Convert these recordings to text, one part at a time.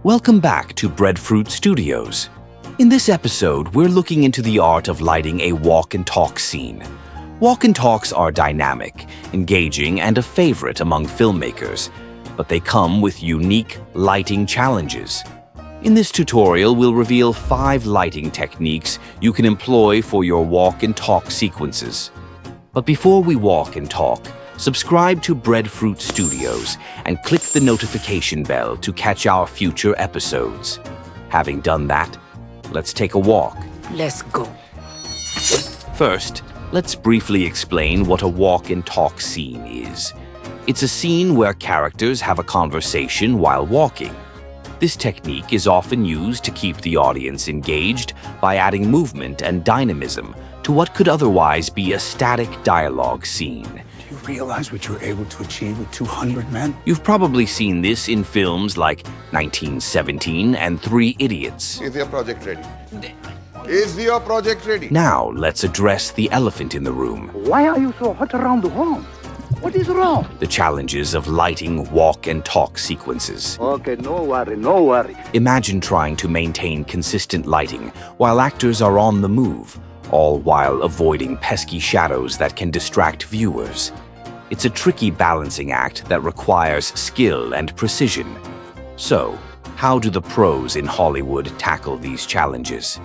Welcome back to Breadfruit Studios. In this episode, we're looking into the art of lighting a walk and talk scene. Walk and talks are dynamic, engaging, and a favorite among filmmakers, but they come with unique lighting challenges. In this tutorial, we'll reveal 5 lighting techniques you can employ for your walk and talk sequences. But before we walk and talk, subscribe to Breadfruit Studios and click the notification bell to catch our future episodes. Having done that, let's take a walk. Let's go. First, let's briefly explain what a walk and talk scene is. It's a scene where characters have a conversation while walking. This technique is often used to keep the audience engaged by adding movement and dynamism to what could otherwise be a static dialogue scene. Do you realize what you were able to achieve with 200 men? You've probably seen this in films like 1917 and 3 Idiots. Is your project ready? Is your project ready? Now, let's address the elephant in the room. Why are you so hot around the home? What is wrong? The challenges of lighting walk and talk sequences. Okay, no worry. Imagine trying to maintain consistent lighting while actors are on the move, all while avoiding pesky shadows that can distract viewers. It's a tricky balancing act that requires skill and precision. So, how do the pros in Hollywood tackle these challenges?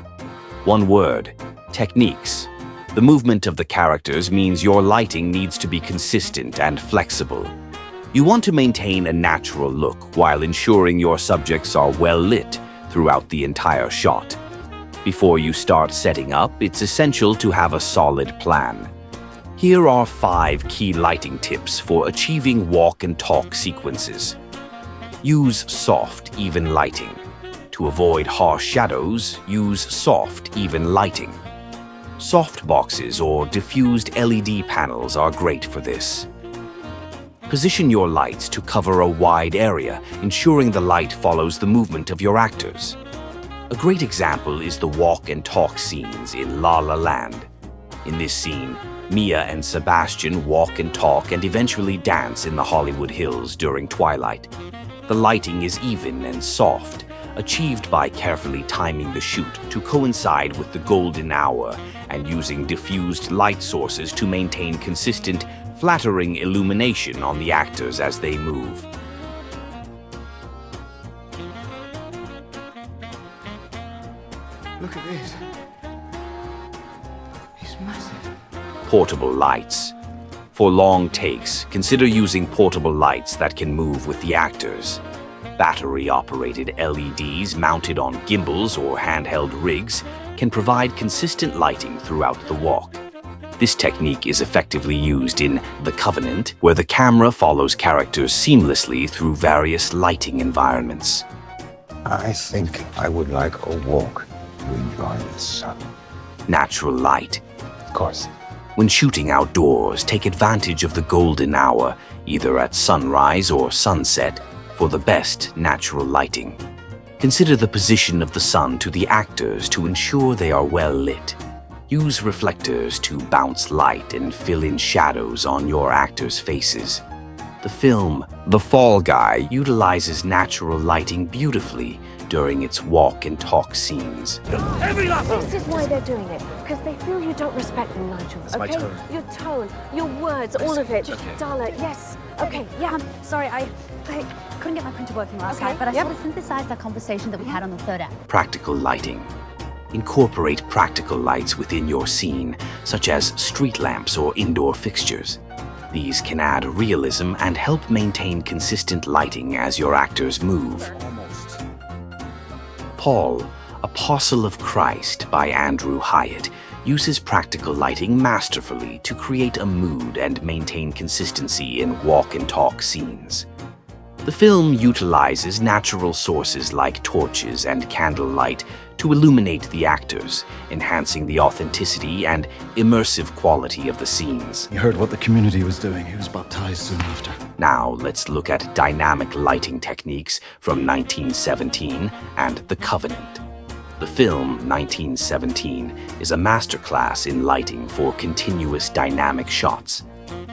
One word: techniques. The movement of the characters means your lighting needs to be consistent and flexible. You want to maintain a natural look while ensuring your subjects are well lit throughout the entire shot. Before you start setting up, it's essential to have a solid plan. Here are 5 key lighting tips for achieving walk and talk sequences. Use soft, even lighting. To avoid harsh shadows, use soft, even lighting. Soft boxes or diffused LED panels are great for this. Position your lights to cover a wide area, ensuring the light follows the movement of your actors. A great example is the walk and talk scenes in La La Land. In this scene, Mia and Sebastian walk and talk and eventually dance in the Hollywood Hills during twilight. The lighting is even and soft, achieved by carefully timing the shoot to coincide with the golden hour and using diffused light sources to maintain consistent, flattering illumination on the actors as they move. Look at this. He's massive. Portable lights. For long takes, consider using portable lights that can move with the actors. Battery-operated LEDs mounted on gimbals or handheld rigs can provide consistent lighting throughout the walk. This technique is effectively used in The Covenant, where the camera follows characters seamlessly through various lighting environments. I think I would like a walk to enjoy the sun. Natural light. Of course. When shooting outdoors, take advantage of the golden hour, either at sunrise or sunset, for the best natural lighting. Consider the position of the sun to the actors to ensure they are well lit. Use reflectors to bounce light and fill in shadows on your actors' faces. The film The Fall Guy utilizes natural lighting beautifully during its walk and talk scenes. This is why they're doing it, because they feel you don't respect them, Nigel. Okay? My tone. Your tone, your words, all of it. Just Darla, yes. Okay, yeah. Sorry, I couldn't get my printer working last night, but I sort of synthesized that conversation that we had on the 3rd act. Practical lighting. Incorporate practical lights within your scene, such as street lamps or indoor fixtures. These can add realism and help maintain consistent lighting as your actors move. Paul, Apostle of Christ by Andrew Hyatt, uses practical lighting masterfully to create a mood and maintain consistency in walk and talk scenes. The film utilizes natural sources like torches and candlelight to illuminate the actors, enhancing the authenticity and immersive quality of the scenes. He heard what the community was doing. He was baptized soon after. Now let's look at dynamic lighting techniques from 1917 and The Covenant. The film 1917 is a masterclass in lighting for continuous dynamic shots.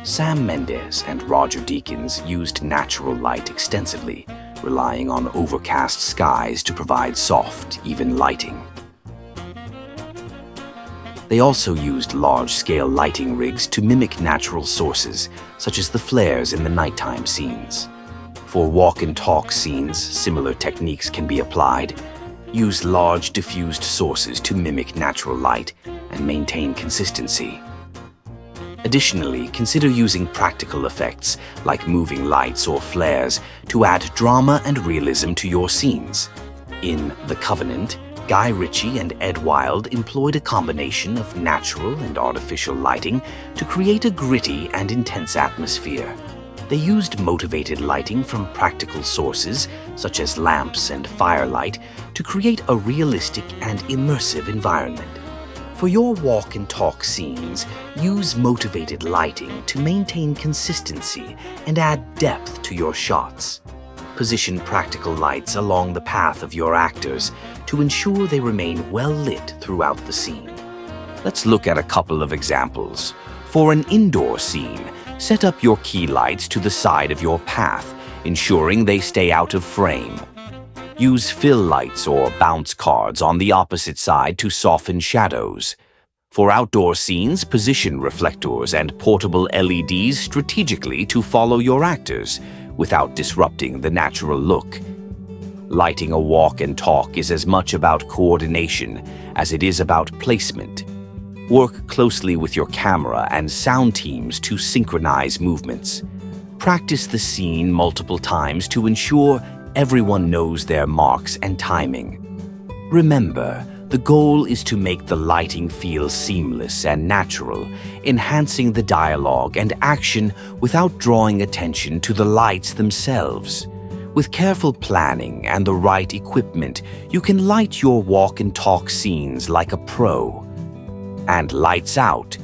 Sam Mendes and Roger Deakins used natural light extensively, relying on overcast skies to provide soft, even lighting. They also used large-scale lighting rigs to mimic natural sources, such as the flares in the nighttime scenes. For walk and talk scenes, similar techniques can be applied. Use large diffused sources to mimic natural light and maintain consistency. Additionally, consider using practical effects like moving lights or flares to add drama and realism to your scenes. In The Covenant, Guy Ritchie and Ed Wilde employed a combination of natural and artificial lighting to create a gritty and intense atmosphere. They used motivated lighting from practical sources, such as lamps and firelight, to create a realistic and immersive environment. For your walk and talk scenes, use motivated lighting to maintain consistency and add depth to your shots. Position practical lights along the path of your actors to ensure they remain well lit throughout the scene. Let's look at a couple of examples. For an indoor scene, set up your key lights to the side of your path, ensuring they stay out of frame. Use fill lights or bounce cards on the opposite side to soften shadows. For outdoor scenes, position reflectors and portable LEDs strategically to follow your actors, without disrupting the natural look. Lighting a walk and talk is as much about coordination as it is about placement. Work closely with your camera and sound teams to synchronize movements. Practice the scene multiple times to ensure everyone knows their marks and timing. Remember, the goal is to make the lighting feel seamless and natural, enhancing the dialogue and action without drawing attention to the lights themselves. With careful planning and the right equipment, you can light your walk and talk scenes like a pro. And lights out.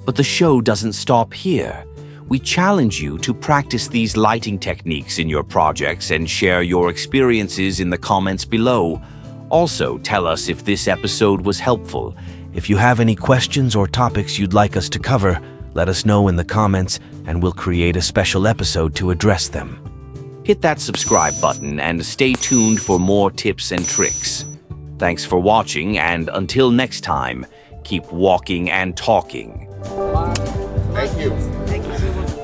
But the show doesn't stop here. We challenge you to practice these lighting techniques in your projects and share your experiences in the comments below. Also, tell us if this episode was helpful. If you have any questions or topics you'd like us to cover, let us know in the comments and we'll create a special episode to address them. Hit that subscribe button and stay tuned for more tips and tricks. Thanks for watching, and until next time, keep walking and talking. Thank you.